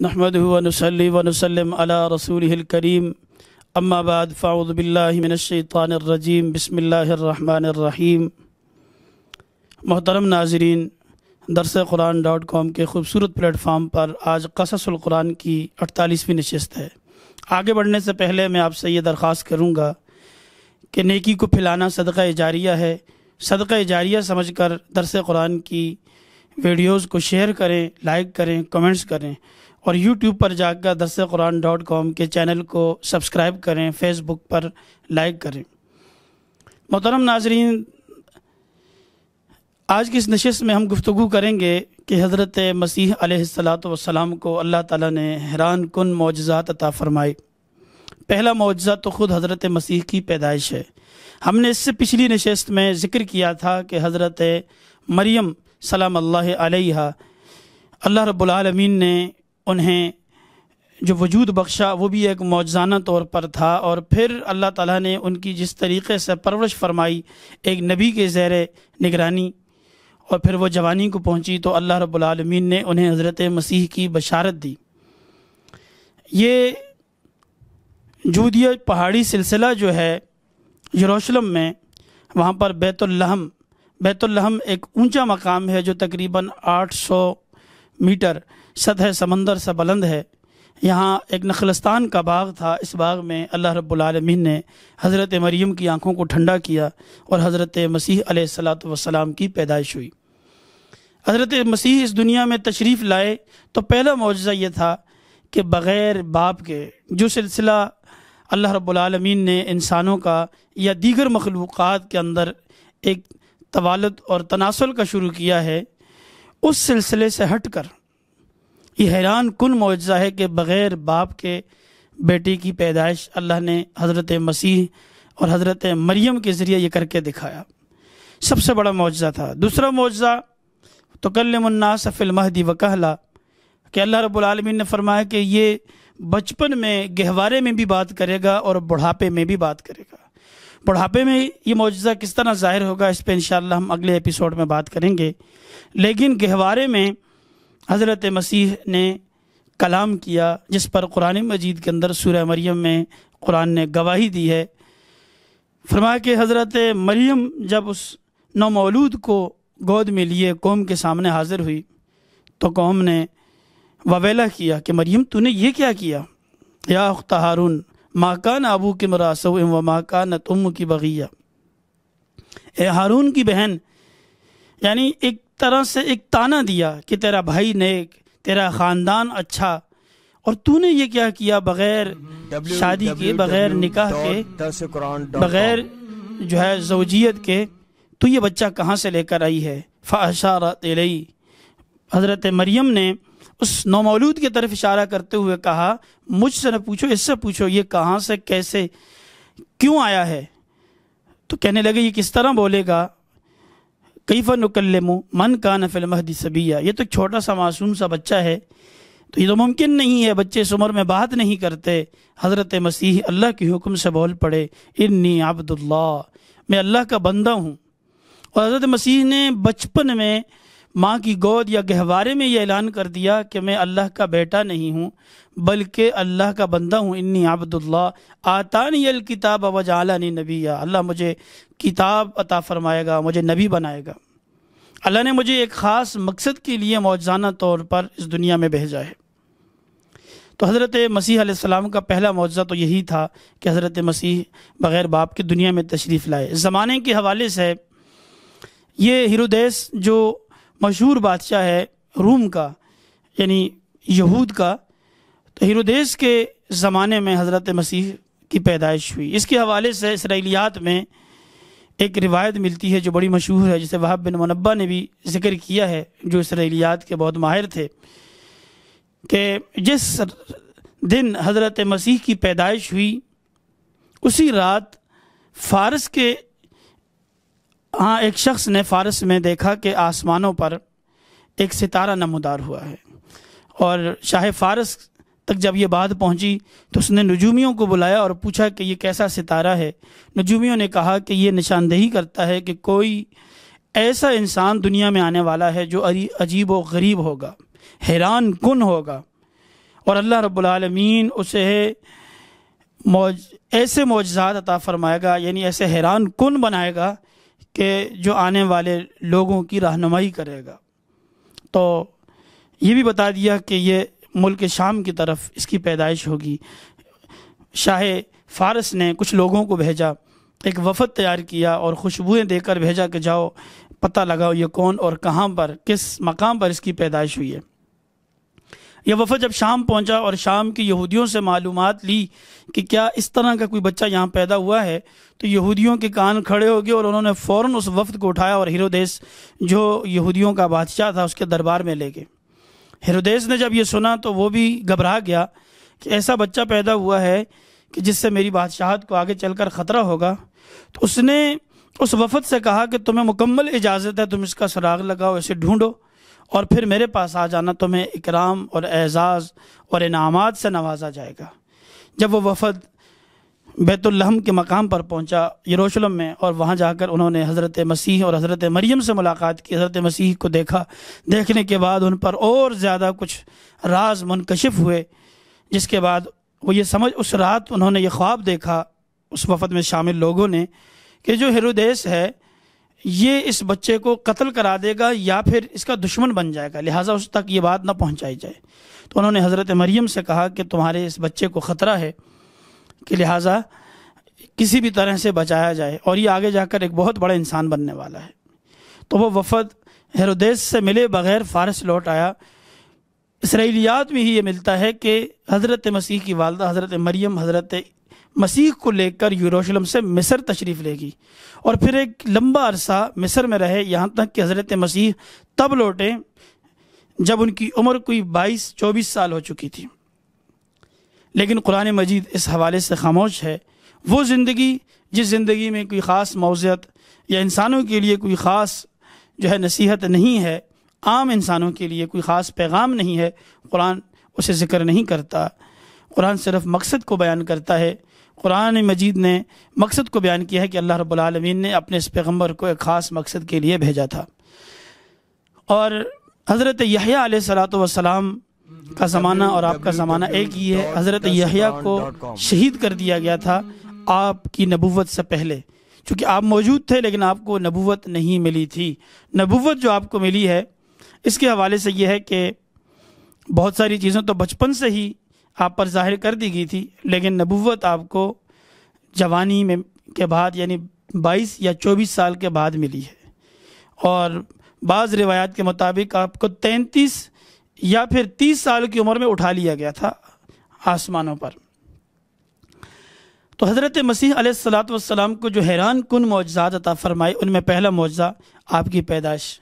نحمده ونصلي ونسلم على رسوله الكريم اما بعد فاعوذ باللہ من الشیطان الرجیم بسم اللہ الرحمن الرحیم۔ محترم ناظرین، درس قرآن.com کے خوبصورت پلیٹ فارم پر آج قصص القرآن کی 48ویں نشست ہے۔ آگے بڑھنے سے پہلے میں آپ سے یہ درخواست کروں گا کہ نیکی کو پھیلانا صدقہ جاریہ ہے۔ صدقہ جاریہ سمجھ کر درس قرآن کی ویڈیوز کو شیئر کریں، لائک کریں، کمنٹس کریں اور یوٹیوب پر جا کر درس قرآن.com کے چینل کو سبسکرائب کریں، فیس بک پر لائک کریں۔ محترم ناظرین، آج کی اس نشست میں ہم گفتگو کریں گے کہ حضرت مسیح علیہ السلام کو اللہ تعالیٰ نے حیران کن معجزات عطا فرمائے۔ پہلا معجزہ تو خود حضرت مسیح کی پیدائش ہے۔ ہم نے اس سے پچھلی نشست میں ذکر کیا تھا کہ حضرت مریم سلام اللہ علیہا، اللہ رب العالمین نے انہیں جو وجود بخشا وہ بھی ایک معجزانہ طور پر تھا، اور پھر اللہ تعالیٰ نے ان کی جس طریقے سے پرورش فرمائی ایک نبی کے زیر نگرانی، اور پھر وہ جوانی کو پہنچی تو اللہ رب العالمین نے انہیں حضرت مسیح کی بشارت دی۔ یہ جودیہ پہاڑی سلسلہ جو ہے یروشلم میں، وہاں پر بیت الحم ایک اونچا مقام ہے جو تقریباً 800 میٹر سطح سمندر سے بلند ہے۔ یہاں ایک نخلستان کا باغ تھا۔ اس باغ میں اللہ رب العالمین نے حضرت مریم کی آنکھوں کو ٹھنڈا کیا اور حضرت مسیح علیہ السلام کی پیدائش ہوئی۔ حضرت مسیح اس دنیا میں تشریف لائے تو پہلا معجزہ یہ تھا کہ بغیر باپ کے جو سلسلہ اللہ رب العالمین نے انسانوں کا یا دیگر مخلوقات کے اندر ایک توالد اور تناسل کا شروع کیا ہے، اس سلسلے سے ہٹ کر یہ حیران کن معجزہ ہے کہ بغیر باپ کے بیٹے کی پیدائش اللہ نے حضرت مسیح اور حضرت مریم کے ذریعے یہ کر کے دکھایا۔ سب سے بڑا معجزہ تھا۔ دوسرا معجزہ تکلم الناس فی المہد وکہلا، کہ اللہ رب العالمین نے فرمایا کہ یہ بچپن میں گہوارے میں بھی بات کرے گا اور بڑھاپے میں بھی بات کرے گا۔ بڑھاپے میں یہ معجزہ کس طرح ظاہر ہوگا اس پہ انشاءاللہ ہم اگلے ایپیسوڈ میں بات کریں گے، لیکن گہوارے میں حضرت مسیح نے کلام کیا، جس پر قرآن مجید کے اندر سورہ مریم میں قرآن نے گواہی دی ہے۔ فرمایا کہ حضرت مریم جب اس نومولود کو گود میں لیے قوم کے سامنے حاضر ہوئی تو قوم نے وویلا کیا کہ مریم تو نے یہ کیا کیا؟ یا اخت ہارون ما کان ابوک امرأ سوء وما کانت امک بغیہ، اے ہارون کی بہن، یعنی ایک طرح سے ایک تانا دیا کہ تیرا بھائی نیک، تیرا خاندان اچھا، اور تو نے یہ کیا کیا بغیر شادی کے، بغیر نکاح کے، بغیر جو ہے زوجیت کے، تو یہ بچہ کہاں سے لے کر آئی ہے؟ فاشارت الیہ، حضرت مریم نے اس نومولود کی طرف اشارہ کرتے ہوئے کہا مجھ سے نہ پوچھو، اس سے پوچھو یہ کہاں سے، کیسے، کیوں آیا ہے؟ تو کہنے لگے یہ کس طرح بولے گا؟ کیف نکلم من کان فی المہد صبیا، یہ تو ایک چھوٹا سا معصوم سا بچہ ہے، تو یہ تو ممکن نہیں ہے، بچے اس عمر میں بات نہیں کرتے۔ حضرت مسیح اللہ کے حکم سے بول پڑے انی عبد اللہ، میں اللہ کا بندہ ہوں۔ اور حضرت مسیح نے بچپن میں ماں کی گود یا گہوارے میں یہ اعلان کر دیا کہ میں اللہ کا بیٹا نہیں ہوں بلکہ اللہ کا بندہ ہوں۔ انی عبد اللہ آتانی الکتاب وجعلنی نبیا، اللہ مجھے کتاب عطا فرمائے گا، مجھے نبی بنائے گا۔ اللہ نے مجھے ایک خاص مقصد کے لیے معجزانہ طور پر اس دنیا میں بھیجا ہے۔ تو حضرت مسیح علیہ السلام کا پہلا معجزہ تو یہی تھا کہ حضرت مسیح بغیر باپ کے دنیا میں تشریف لائے۔ زمانے کے حوالے سے یہ ہیرودیس جو مشہور بادشاہ ہے روم کا، یعنی یہود کا، تو ہیرودیس کے زمانے میں حضرت مسیح کی پیدائش ہوئی۔ اس کے حوالے سے اسرائیلیات میں ایک روایت ملتی ہے جو بڑی مشہور ہے، جسے وہب بن منبہ نے بھی ذکر کیا ہے، جو اسرائیلیات کے بہت ماہر تھے، کہ جس دن حضرت مسیح کی پیدائش ہوئی اسی رات فارس کے ایک شخص نے فارس میں دیکھا کہ آسمانوں پر ایک ستارہ نمودار ہوا ہے، اور شاہ فارس تک جب یہ بات پہنچی تو اس نے نجومیوں کو بلایا اور پوچھا کہ یہ کیسا ستارہ ہے؟ نجومیوں نے کہا کہ یہ نشاندہی کرتا ہے کہ کوئی ایسا انسان دنیا میں آنے والا ہے جو عجیب و غریب ہوگا، حیران کن ہوگا، اور اللہ رب العالمین اسے ایسے معجزات عطا فرمائے گا، یعنی ایسے حیران کن بنائے گا کہ جو آنے والے لوگوں کی رہنمائی کرے گا۔ تو یہ بھی بتا دیا کہ یہ ملک شام کی طرف اس کی پیدائش ہوگی۔ شاہ فارس نے کچھ لوگوں کو بھیجا، ایک وفد تیار کیا اور خوشبوئیں دے کر بھیجا کہ جاؤ پتہ لگاؤ یہ کون اور کہاں پر کس مقام پر اس کی پیدائش ہوئی ہے۔ یہ وفد جب شام پہنچا اور شام کی یہودیوں سے معلومات لی کہ کیا اس طرح کا کوئی بچہ یہاں پیدا ہوا ہے، تو یہودیوں کے کان کھڑے ہو گئے اور انہوں نے فوراً اس وفد کو اٹھایا اور ہیرودیس جو یہودیوں کا بادشاہ تھا اس کے دربار میں لے گئے۔ ہیرودیس نے جب یہ سنا تو وہ بھی گھبرا گیا کہ ایسا بچہ پیدا ہوا ہے کہ جس سے میری بادشاہت کو آگے چل کر خطرہ ہوگا۔ تو اس نے اس وفد سے کہا کہ تمہیں مکمل اجازت ہے، تم اس کا سراغ لگاؤ، اسے ڈھونڈو اور پھر میرے پاس آ جانا، تمہیں اکرام اور اعزاز اور انعامات سے نوازا جائے گا۔ جب وہ وفد بیت اللحم کے مقام پر پہنچا یروشلم میں، اور وہاں جا کر انہوں نے حضرت مسیح اور حضرت مریم سے ملاقات کی، حضرت مسیح کو دیکھا، دیکھنے کے بعد ان پر اور زیادہ کچھ راز منکشف ہوئے، جس کے بعد وہ یہ سمجھ اس رات انہوں نے یہ خواب دیکھا اس وفد میں شامل لوگوں نے کہ جو ہیرودیس ہے یہ اس بچے کو قتل کرا دے گا یا پھر اس کا دشمن بن جائے گا، لہٰذا اس تک یہ بات نہ پہنچائی جائے۔ تو انہوں نے حضرت مریم سے کہا کہ تمہارے اس بچے کو خطرہ ہے کہ لہٰذا کسی بھی طرح سے بچایا جائے، اور یہ آگے جا کر ایک بہت بڑا انسان بننے والا ہے۔ تو وہ وفد ہیرودیس سے ملے بغیر فارس لوٹ آیا۔ اسرائیلیات میں ہی یہ ملتا ہے کہ حضرت مسیح کی والدہ حضرت مریم حضرت مسیح کو لے کر یروشلم سے مصر تشریف لے گئی، اور پھر ایک لمبا عرصہ مصر میں رہے، یہاں تک کہ حضرت مسیح تب لوٹے جب ان کی عمر کوئی 22-24 سال ہو چکی تھی۔ لیکن قرآن مجید اس حوالے سے خاموش ہے۔ وہ زندگی جس زندگی میں کوئی خاص موعظت یا انسانوں کے لیے کوئی خاص نصیحت نہیں ہے، عام انسانوں کے لیے کوئی خاص پیغام نہیں ہے، قرآن اسے ذکر نہیں کرتا۔ قرآن صرف مقصد کو بیان کرتا ہے۔ قرآن مجید نے مقصد کو بیان کیا ہے کہ اللہ رب العالمین نے اپنے اس پیغمبر کو ایک خاص مقصد کے لیے بھیجا تھا۔ اور حضرت یحییٰ علیہ السلام کا زمانہ اور آپ کا زمانہ ایک ہی ہے۔ حضرت یحییٰ کو شہید کر دیا گیا تھا آپ کی نبوت سے پہلے، چونکہ آپ موجود تھے لیکن آپ کو نبوت نہیں ملی تھی۔ نبوت جو آپ کو ملی ہے اس کے حوالے سے یہ ہے کہ بہت ساری چیزیں تو بچپن سے ہی آپ پر ظاہر کر دی گئی تھی، لیکن نبوت آپ کو جوانی میں کے بعد یعنی 22 یا 24 سال کے بعد ملی ہے، اور بعض روایات کے مطابق آپ کو 33 یا پھر 30 سال کی عمر میں اٹھا لیا گیا تھا آسمانوں پر۔ تو حضرت مسیح علیہ السلام کو جو حیران کن معجزات عطا فرمائے، ان میں پہلا معجزہ آپ کی پیدائش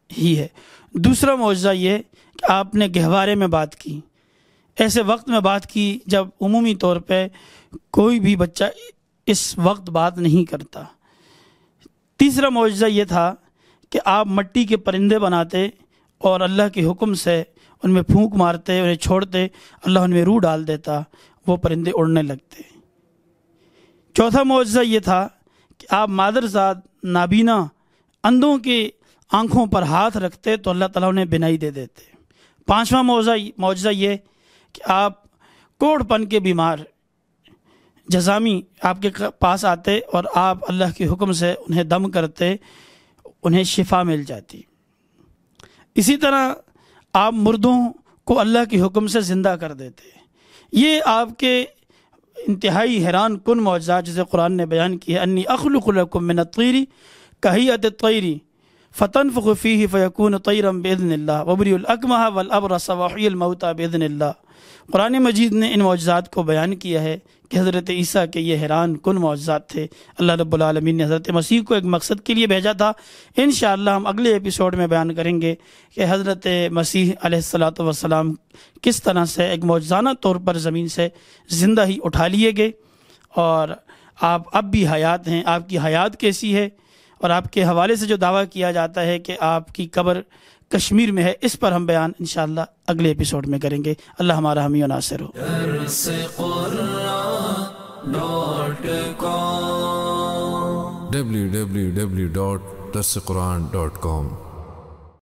ہی ہے۔ دوسرا معجزہ یہ کہ آپ نے گہوارے میں بات کی، ایسے وقت میں بات کی جب عمومی طور پہ کوئی بھی بچہ اس وقت بات نہیں کرتا۔ تیسرا معجزہ یہ تھا کہ آپ مٹی کے پرندے بناتے اور اللہ کے حکم سے ان میں پھونک مارتے، انہیں چھوڑتے، اللہ ان میں روح ڈال دیتا، وہ پرندے اڑنے لگتے۔ چوتھا معجزہ یہ تھا کہ آپ مادرزاد نابینا اندھوں کے آنکھوں پر ہاتھ رکھتے تو اللہ تعالیٰ انہیں بینائی دے دیتے۔ پانچواں معجزہ یہ کہ آپ کوڑھ پن کے بیمار جزامی آپ کے پاس آتے اور آپ اللہ کے حکم سے انہیں دم کرتے، انہیں شفا مل جاتی۔ اسی طرح آپ مردوں کو اللہ کے حکم سے زندہ کر دیتے۔ یہ آپ کے انتہائی حیران کن معجزات جسے قرآن نے بیان کی ہے۔ انی اخلق لکم من الطیر کہیئۃ الطیر فتنفخ فیہ فیکون طیرا باذن اللہ وابرئ الاکمہ والابرص واحیی الموتى باذن اللہ۔ قرآن مجید نے ان معجزات کو بیان کیا ہے کہ حضرت عیسیٰ کے یہ حیران کن معجزات تھے۔ اللہ رب العالمین نے حضرت مسیح کو ایک مقصد کے لیے بھیجا تھا۔ انشاءاللہ ہم اگلے ایپیسوڈ میں بیان کریں گے کہ حضرت مسیح علیہ السلام کس طرح سے ایک معجزانہ طور پر زمین سے زندہ ہی اٹھا لیے گئے، اور آپ اب بھی حیات ہیں، آپ کی حیات کیسی ہے، اور آپ کے حوالے سے جو دعویٰ کیا جاتا ہے کہ آپ کی قبر کشمیر میں ہے، اس پر ہم بیان انشاءاللہ اگلے ایپیسوڈ میں کریں گے۔ اللہ ہمارا حامی و ناصر ہو۔ www.darsequran.com